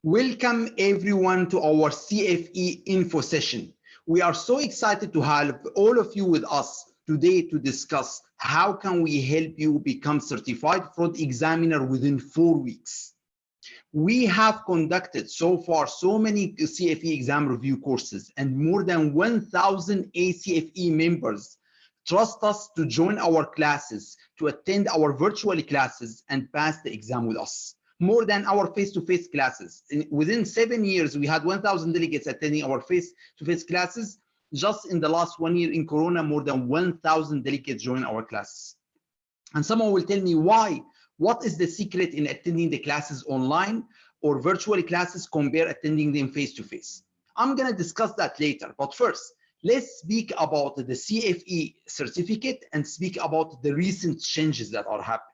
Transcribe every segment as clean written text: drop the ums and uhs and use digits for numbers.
Welcome everyone to our CFE info session. We are so excited to have all of you with us today to discuss how can we help you become certified fraud examiner within 4 weeks. We have conducted so far so many CFE exam review courses and more than 1,000 ACFE members trust us to join our classes, to attend our virtual classes and pass the exam with us. More than our face-to-face classes. Within 7 years, we had 1,000 delegates attending our face-to-face classes. Just in the last 1 year in Corona, more than 1,000 delegates join our classes. And someone will tell me why. What is the secret in attending the classes online or virtual classes compared attending them face-to-face? I'm going to discuss that later. But first, let's speak about the CFE certificate and speak about the recent changes that are happening.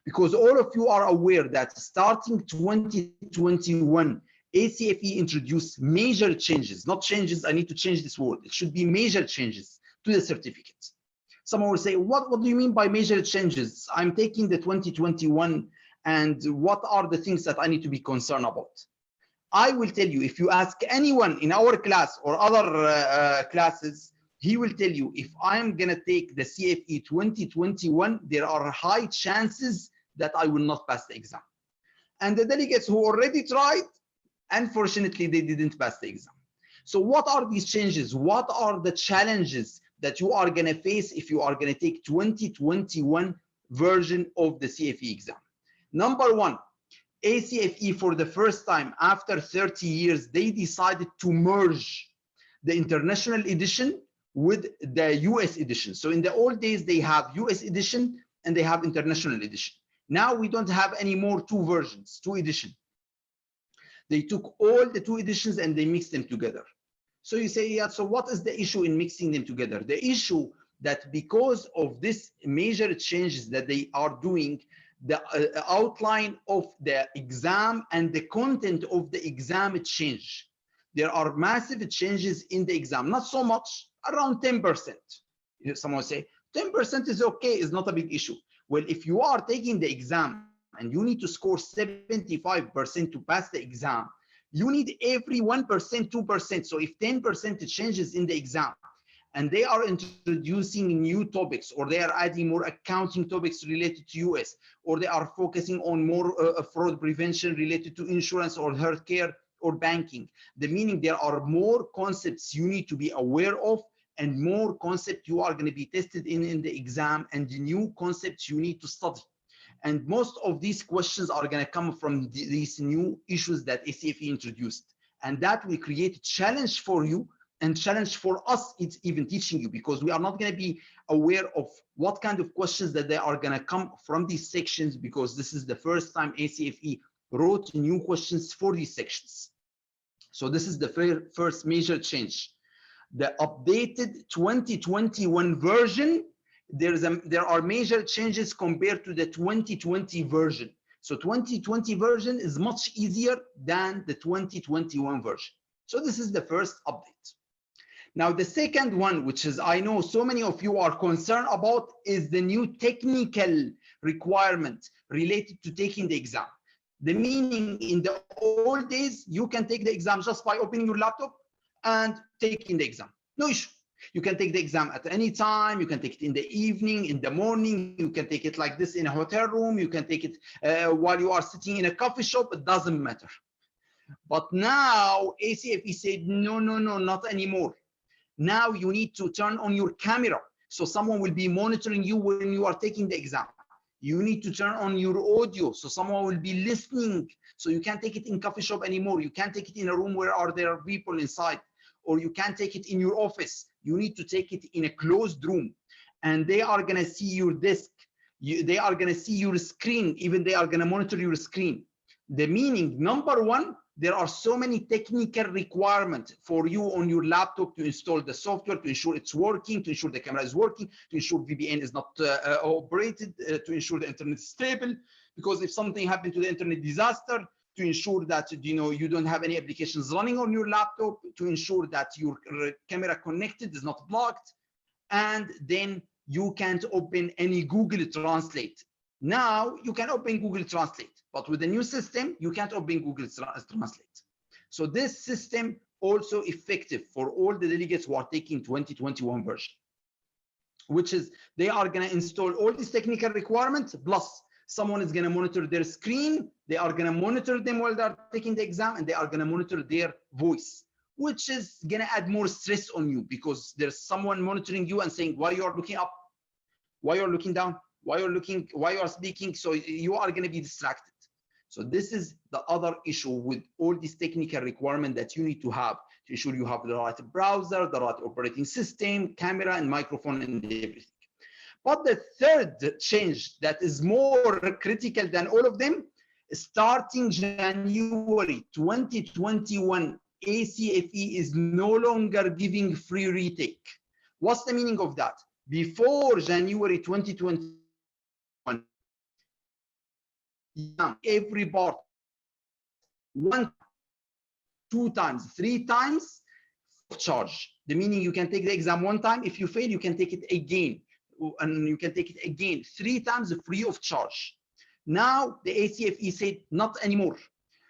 Because all of you are aware that starting 2021, ACFE introduced major changes, not changes, I need to change this word. It should be major changes to the certificate. Someone will say, what do you mean by major changes? I'm taking the 2021 and what are the things that I need to be concerned about? I will tell you, if you ask anyone in our class or other classes, he will tell you, if I'm gonna take the CFE 2021, there are high chances that I will not pass the exam. And the delegates who already tried, unfortunately, they didn't pass the exam. So what are these changes? What are the challenges that you are gonna face if you are gonna take 2021 version of the CFE exam? Number one, ACFE for the first time after 30 years, they decided to merge the international edition with the US edition. So in the old days, they have US edition and they have international edition. Now we don't have any more two versions, two editions. They took all the two editions and they mixed them together. So you say, yeah, so what is the issue in mixing them together? The issue that because of this major changes that they are doing, the outline of the exam and the content of the exam change. There are massive changes in the exam, not so much, around 10%. Someone say, 10% is okay, it's not a big issue. Well, if you are taking the exam and you need to score 75% to pass the exam, you need every 1%, 2%. So if 10% changes in the exam and they are introducing new topics or they are adding more accounting topics related to US, or they are focusing on more fraud prevention related to insurance or healthcare or banking, the meaning there are more concepts you need to be aware of and more concepts you are going to be tested in the exam and the new concepts you need to study. And most of these questions are going to come from these new issues that ACFE introduced. And that will create a challenge for you and challenge for us, it's even teaching you, because we are not going to be aware of what kind of questions that they are going to come from these sections, because this is the first time ACFE wrote new questions for these sections. So this is the first major change. The updated 2021 version, there are major changes compared to the 2020 version. So 2020 version is much easier than the 2021 version. So this is the first update. Now, the second one, which is I know so many of you are concerned about, is the new technical requirement related to taking the exam. The meaning, in the old days, you can take the exam just by opening your laptop and taking the exam. No issue. You can take the exam at any time. You can take it in the evening, in the morning. You can take it like this in a hotel room. You can take it while you are sitting in a coffee shop. It doesn't matter. But now ACFE said, no, not anymore. Now you need to turn on your camera. So someone will be monitoring you when you are taking the exam. You need to turn on your audio. So someone will be listening. So you can't take it in coffee shop anymore. You can't take it in a room where there are people inside, or you can't take it in your office. You need to take it in a closed room, and they are going to see your desk. They are going to see your screen. Even they are going to monitor your screen. The meaning, number one, there are so many technical requirements for you on your laptop to install the software, to ensure it's working, to ensure the camera is working, to ensure VPN is not operated, to ensure the internet is stable. Because if something happened to the internet disaster, to ensure that you don't have any applications running on your laptop, to ensure that your camera connected is not blocked, and then you can't open any Google Translate. Now you can open Google Translate, But with the new system, you can't open Google Translate. So this system also effective for all the delegates who are taking 2021 version, which is they are going to install all these technical requirements, plus someone is going to monitor their screen. They are going to monitor them while they're taking the exam, and they are going to monitor their voice, which is going to add more stress on you because there's someone monitoring you and saying why you're looking up, why you're looking down, why you're looking, why you're speaking. So you are going to be distracted. So this is the other issue with all these technical requirements that you need to have to ensure you have the right browser, the right operating system, camera, and microphone, and everything. But the third change that is more critical than all of them, starting January 2021, ACFE is no longer giving free retake. What's the meaning of that? Before January 2021, every part, 1, 2 times, 3 times charge. The meaning you can take the exam 1 time. If you fail, you can take it again, and you can take it again 3 times free of charge. Now the ACFE said not anymore.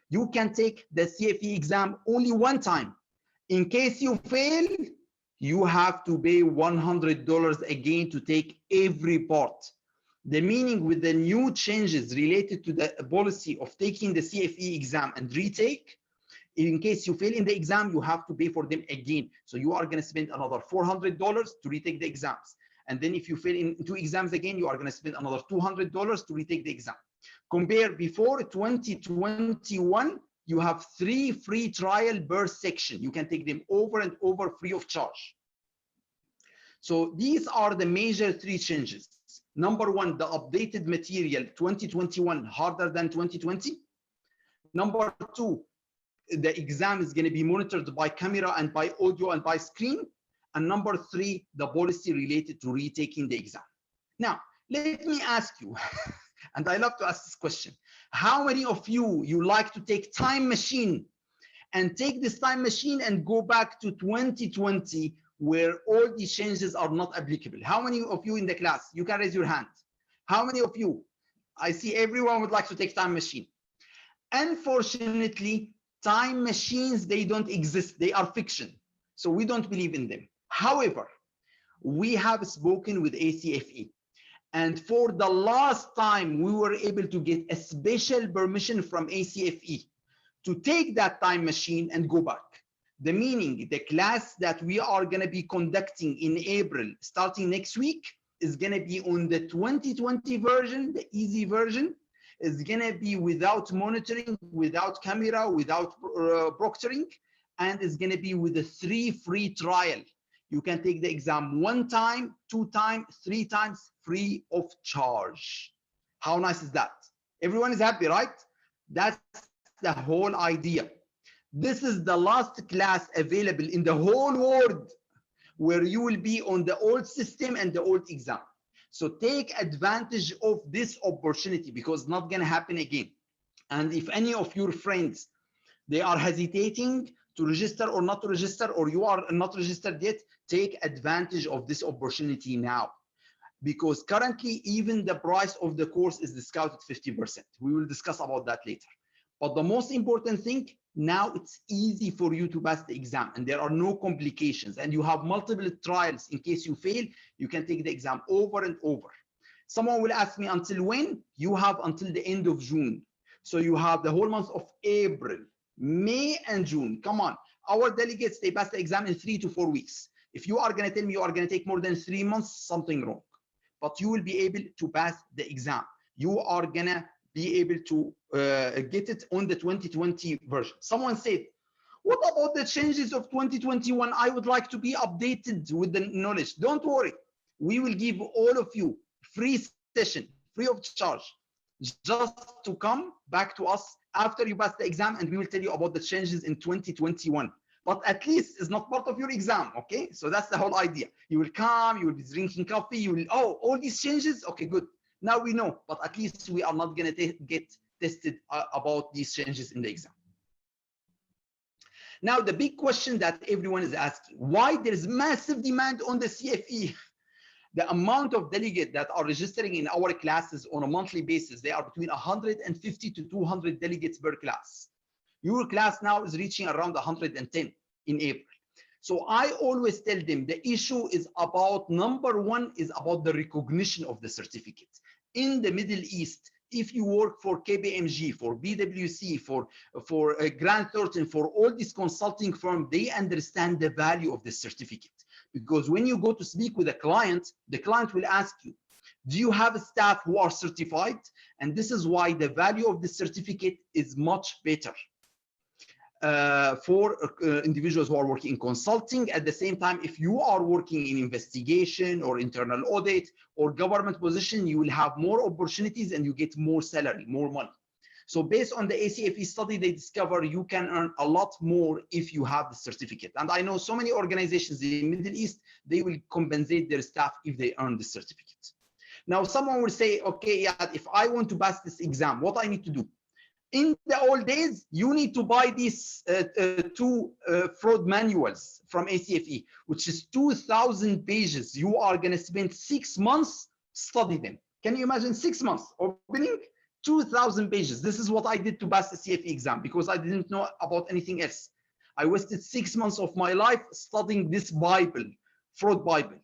You can take the CFE exam only 1 time. In case you fail, you have to pay $100 again to take every part. The meaning with the new changes related to the policy of taking the CFE exam and retake, in case you fail in the exam, you have to pay for them again. So you are going to spend another $400 to retake the exams. And then if you fail in 2 exams again, you are going to spend another $200 to retake the exam. Compare before 2021, you have 3 free trial per section. You can take them over and over free of charge. So these are the major 3 changes. Number 1, the updated material 2021 harder than 2020. Number 2, the exam is going to be monitored by camera and by audio and by screen. And number 3, the policy related to retaking the exam. Now, let me ask you, and I love to ask this question, how many of you like to take time machine and take this time machine and go back to 2020 where all these changes are not applicable? How many of you in the class? You can raise your hand. How many of you? I see everyone would like to take time machine. Unfortunately, time machines, they don't exist. They are fiction. So we don't believe in them. However, we have spoken with ACFE, and for the last time, we were able to get a special permission from ACFE to take that time machine and go back. The meaning, the class that we are going to be conducting in April, starting next week, is going to be on the 2020 version, the easy version. Is going to be without monitoring, without camera, without proctoring, and is going to be with a 3 free trial. You can take the exam 1 time, 2 times, 3 times free of charge. How nice is that? Everyone is happy, right? That's the whole idea. This is the last class available in the whole world where you will be on the old system and the old exam. So take advantage of this opportunity because it's not going to happen again. And if any of your friends, they are hesitating to register or not to register, or you are not registered yet, take advantage of this opportunity now. Because currently, even the price of the course is discounted 50%. We will discuss about that later. But the most important thing, now it's easy for you to pass the exam and there are no complications and you have multiple trials. In case you fail, you can take the exam over and over. Someone will ask me until when? You have until the end of June. So you have the whole month of April, May, and June. Come on. Our delegates, they pass the exam in 3 to 4 weeks. If you are going to tell me you are going to take more than 3 months, something wrong. But you will be able to pass the exam. You are going to be able to get it on the 2020 version. Someone said, what about the changes of 2021? I would like to be updated with the knowledge. Don't worry. We will give all of you free session, free of charge, just to come back to us after you pass the exam, and we will tell you about the changes in 2021. But at least it's not part of your exam, okay? So that's the whole idea. You will come, you will be drinking coffee, you will, oh, all these changes? Okay, good. Now we know, but at least we are not going to get tested about these changes in the exam. Now, the big question that everyone is asking, why there is massive demand on the CFE? The amount of delegates that are registering in our classes on a monthly basis, they are between 150 to 200 delegates per class. Your class now is reaching around 110 in April. So I always tell them the issue is about, number one, is about the recognition of the certificate. In the Middle East, if you work for KPMG, for BWC, for Grant Thornton, for all these consulting firms, they understand the value of the certificate. Because when you go to speak with a client, the client will ask you, do you have staff who are certified? And this is why the value of the certificate is much better for individuals who are working in consulting. At the same time, if you are working in investigation or internal audit or government position, you will have more opportunities and you get more salary, more money. So based on the ACFE study, they discover you can earn a lot more if you have the certificate. And I know so many organizations in the Middle East, they will compensate their staff if they earn the certificate. Now, someone will say, okay, yeah, if I want to pass this exam, what I need to do? In the old days, you need to buy these two fraud manuals from ACFE, which is 2,000 pages. You are going to spend 6 months study them. Can you imagine 6 months opening 2,000 pages? This is what I did to pass the CFE exam because I didn't know about anything else. I wasted 6 months of my life studying this Bible, fraud Bible.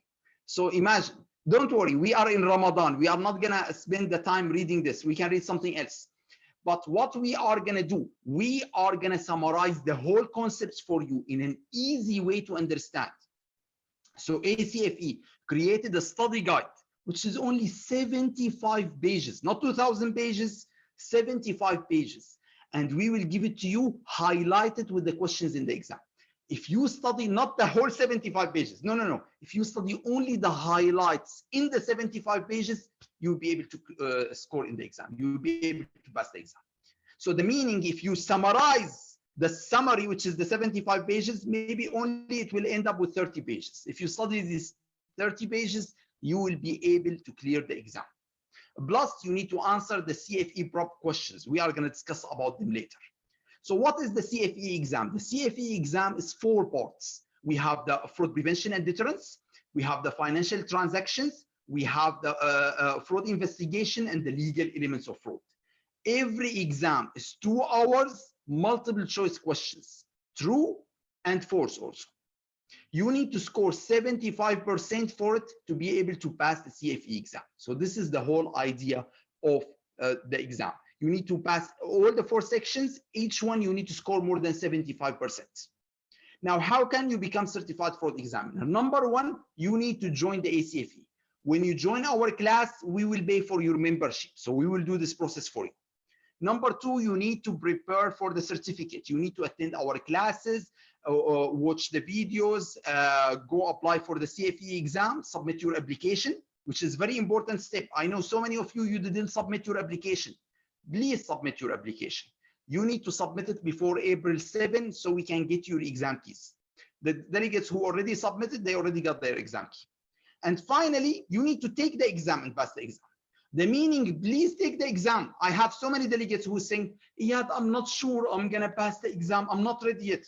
So imagine, don't worry, we are in Ramadan. We are not going to spend the time reading this. We can read something else. But what we are going to do, we are going to summarize the whole concepts for you in an easy way to understand. So ACFE created a study guide, which is only 75 pages, not 2,000 pages, 75 pages. And we will give it to you highlighted with the questions in the exam. If you study not the whole 75 pages, no. If you study only the highlights in the 75 pages, you'll be able to score in the exam. You'll be able to pass the exam. So the meaning, if you summarize the summary, which is the 75 pages, maybe only it will end up with 30 pages. If you study these 30 pages, you will be able to clear the exam. Plus, you need to answer the CFE prop questions. We are going to discuss about them later. So what is the CFE exam? The CFE exam is 4 parts. We have the fraud prevention and deterrence. We have the financial transactions. We have the fraud investigation and the legal elements of fraud. Every exam is 2 hours, multiple choice questions, true and false also. You need to score 75% for it to be able to pass the CFE exam. So this is the whole idea of the exam. You need to pass all the 4 sections. Each one you need to score more than 75%. Now, how can you become certified fraud examiner? Number one, you need to join the ACFE. When you join our class, we will pay for your membership. So we will do this process for you. Number two, you need to prepare for the certificate. You need to attend our classes, watch the videos, go apply for the CFE exam, submit your application, which is very important step. I know so many of you, you didn't submit your application. Please submit your application. You need to submit it before April 7 so we can get your exam keys. The delegates who already submitted, they already got their exam key. And finally, you need to take the exam and pass the exam. The meaning, please take the exam. I have so many delegates who are saying, Iyad, I'm not sure I'm going to pass the exam. I'm not ready yet.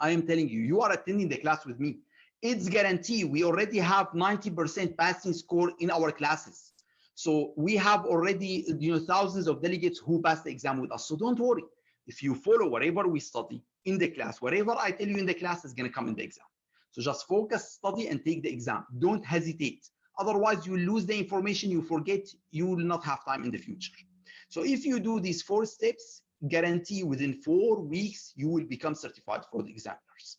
I am telling you, you are attending the class with me. It's guaranteed. We already have 90% passing score in our classes. So we have already, thousands of delegates who pass the exam with us. So don't worry. If you follow whatever we study in the class, whatever I tell you in the class is going to come in the exam. So just focus, study, and take the exam. Don't hesitate. Otherwise, you lose the information, you forget, you will not have time in the future. So if you do these 4 steps, guarantee within 4 weeks, you will become certified fraud examiners.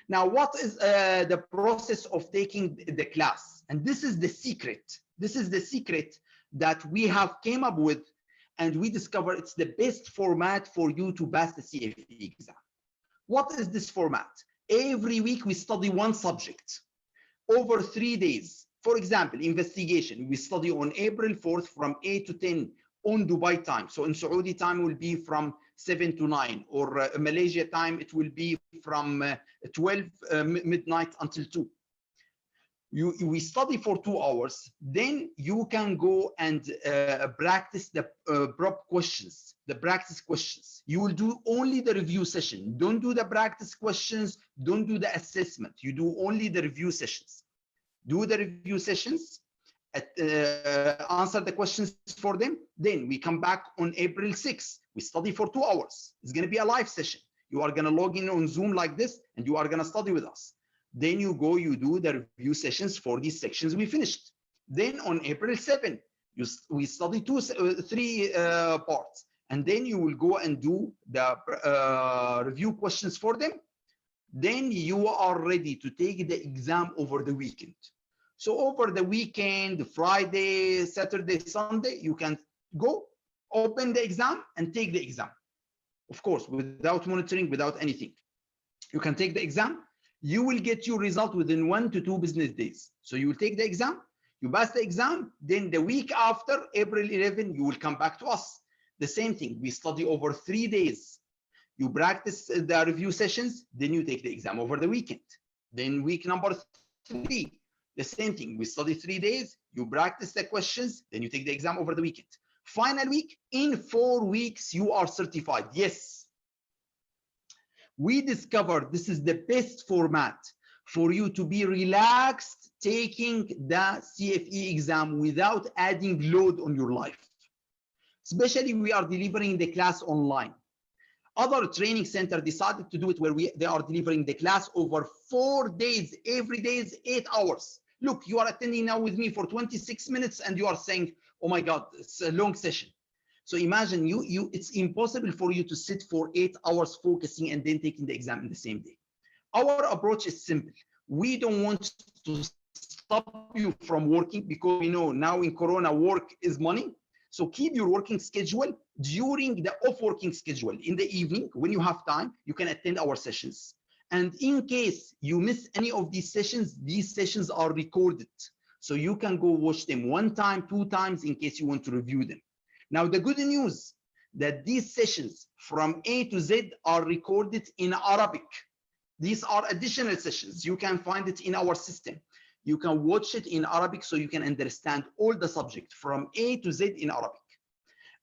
Now, what is the process of taking the class? And this is the secret. This is the secret that we have came up with, and we discover it's the best format for you to pass the CFE exam. What is this format? Every week we study one subject over 3 days. For example, investigation, we study on April 4th from 8 to 10 on Dubai time. So in Saudi time will be from 7 to 9, or Malaysia time, it will be from 12 midnight until 2. We study for 2 hours, then you can go and practice the prop questions, the practice questions. You will do only the review session. Don't do the practice questions, don't do the assessment. You do only the review sessions. do the review sessions, answer the questions for them. Then we come back on April 6th. We study for 2 hours. It's going to be a live session. You are going to log in on Zoom like this, and you are going to study with us. Then you go, you do the review sessions for these sections we finished. Then on April 7th, we study 3 parts. And then you will go and do the review questions for them. Then you are ready to take the exam over the weekend. So over the weekend, Friday, Saturday, Sunday, you can go open the exam and take the exam. Of course, without monitoring, without anything. You can take the exam. You will get your result within 1 to 2 business days. So you will take the exam, you pass the exam, then the week after, April 11, you will come back to us. The same thing, we study over 3 days. You practice the review sessions, then you take the exam over the weekend. Then week number 3, the same thing, we study 3 days, you practice the questions, then you take the exam over the weekend. Final week, in 4 weeks, you are certified. Yes. We discovered this is the best format for you to be relaxed taking the CFE exam without adding load on your life. Especially we are delivering the class online. Other training center decided to do it where they are delivering the class over 4 days, every day is 8 hours. Look, you are attending now with me for 26 minutes and you are saying, oh my God, it's a long session. So imagine it's impossible for you to sit for 8 hours focusing and then taking the exam in the same day. Our approach is simple. We don't want to stop you from working because we know now in Corona, work is money. So keep your working schedule during the off working schedule. In the evening, when you have time, you can attend our sessions. And in case you miss any of these sessions are recorded. So you can go watch them 1 time, 2 times in case you want to review them. Now, the good news that these sessions from A to Z are recorded in Arabic. These are additional sessions. You can find it in our system. You can watch it in Arabic so you can understand all the subject from A to Z in Arabic.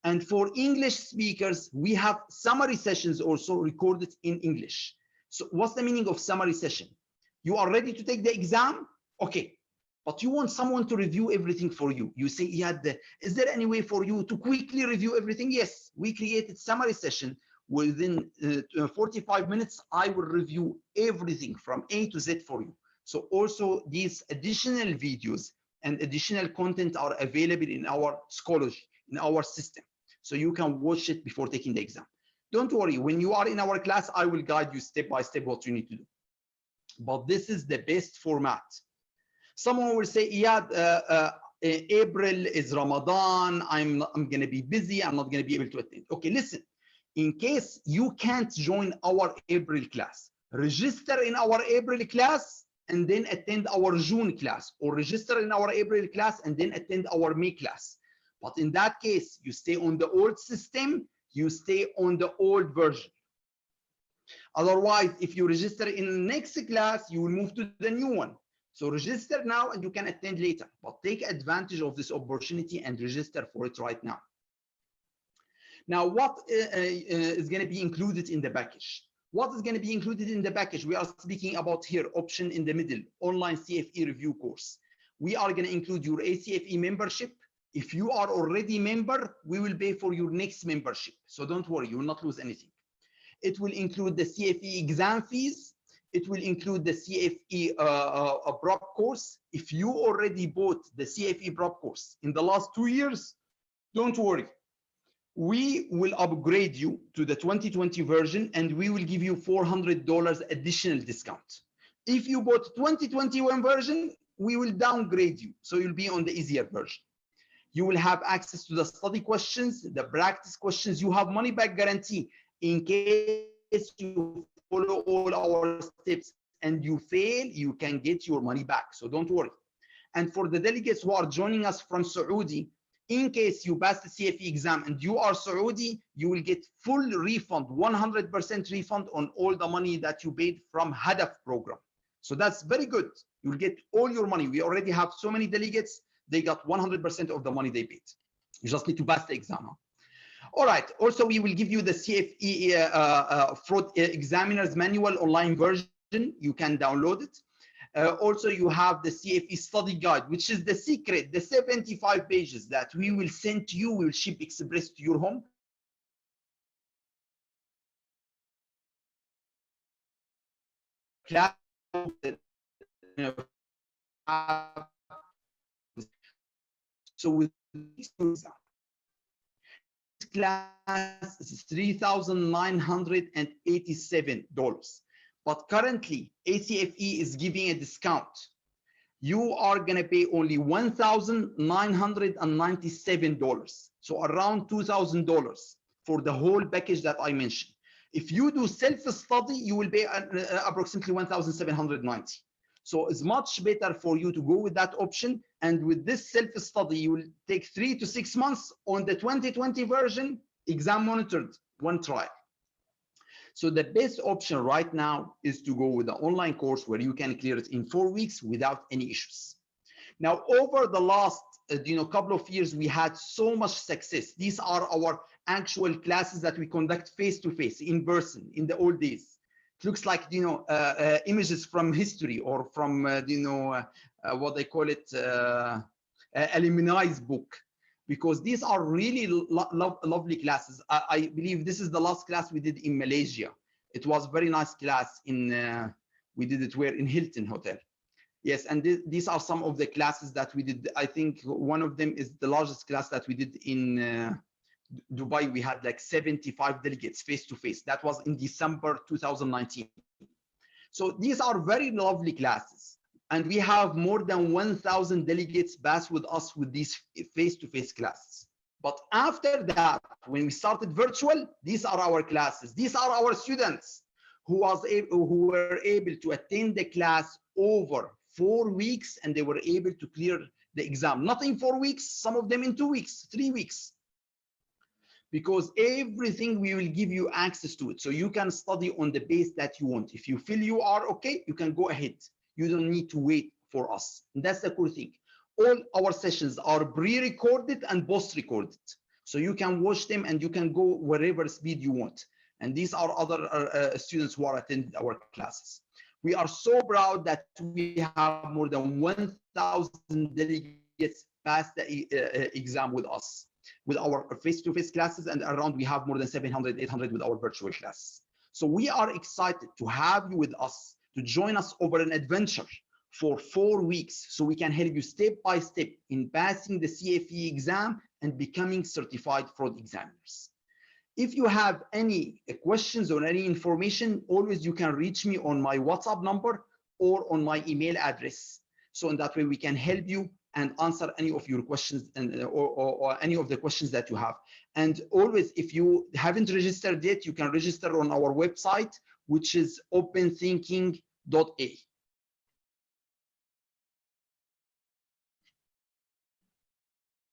And for English speakers, we have summary sessions also recorded in English. So what's the meaning of summary session? You are ready to take the exam? Okay. But you want someone to review everything for you. You say, Iyad, is there any way for you to quickly review everything? Yes, we created summary session. Within 45 minutes, I will review everything from A to Z for you. So also these additional videos and additional content are available in our Schoology, in our system. So you can watch it before taking the exam. Don't worry, when you are in our class, I will guide you step by step what you need to do. But this is the best format. Someone will say, Iyad, April is Ramadan. I'm going to be busy. I'm not going to be able to attend. Okay, listen. In case you can't join our April class, register in our April class and then attend our June class, or register in our April class and then attend our May class. But in that case, you stay on the old system, you stay on the old version. Otherwise, if you register in the next class, you will move to the new one. So register now and you can attend later, but take advantage of this opportunity and register for it right now. Now, what is going to be included in the package? What is going to be included in the package? We are speaking about here, option in the middle, online CFE review course. We are going to include your ACFE membership. If you are already a member, we will pay for your next membership. So don't worry, you will not lose anything. It will include the CFE exam fees. It will include the CFE prep course. If you already bought the CFE prep course in the last 2 years, don't worry. We will upgrade you to the 2020 version and we will give you $400 additional discount. If you bought 2021 version, we will downgrade you. So you'll be on the easier version. You will have access to the study questions, the practice questions. You have money back guarantee in case you follow all our steps and you fail, you can get your money back. So don't worry. And for the delegates who are joining us from Saudi, in case you pass the CFE exam and you are Saudi, you will get full refund, 100% refund on all the money that you paid from Hadaf program. So that's very good. You'll get all your money. We already have so many delegates. They got 100% of the money they paid. You just need to pass the exam. All right. Also, we will give you the CFE fraud examiner's manual online version. You can download it. Also, you have the CFE study guide, which is the secret, the 75 pages that we will send to you, we will ship express to your home. So with this class is $3,987, but currently ACFE is giving a discount. You are going to pay only $1,997, so around $2,000 for the whole package that I mentioned. If you do self-study, you will pay approximately $1,790. So it's much better for you to go with that option. And with this self-study, you will take 3 to 6 months on the 2020 version, exam monitored, one trial. So the best option right now is to go with the online course where you can clear it in 4 weeks without any issues. Now, over the last couple of years, we had so much success. These are our actual classes that we conduct face-to-face, in person, in the old days. It looks like images from history or from what they call it, alumni's book, because these are really lovely classes. I believe this is the last class we did in Malaysia. It was a very nice class in we did it where in Hilton Hotel. Yes, and these are some of the classes that we did. I think one of them is the largest class that we did in Dubai. We had like 75 delegates face-to-face. That was in December 2019. So these are very lovely classes. And we have more than 1,000 delegates pass with us with these face-to-face classes. But after that, when we started virtual, these are our classes. These are our students who were able to attend the class over 4 weeks, and they were able to clear the exam. Not in 4 weeks, some of them in 2 weeks, 3 weeks. Because everything we will give you access to it. So you can study on the base that you want. If you feel you are okay, you can go ahead. You don't need to wait for us. And that's the cool thing. All our sessions are pre-recorded and post-recorded. So you can watch them and you can go wherever speed you want. And these are other students who are attending our classes. We are so proud that we have more than 1,000 delegates pass the exam with us, with our face-to-face classes, and around we have more than 700, 800 with our virtual classes. So we are excited to have you with us, to join us over an adventure for 4 weeks, so we can help you step by step in passing the CFE exam and becoming certified fraud examiners. If you have any questions or any information, always you can reach me on my WhatsApp number or on my email address. So in that way we can help you and answer any of your questions and or any of the questions that you have. And always, if you haven't registered yet, you can register on our website, which is openthinking.a.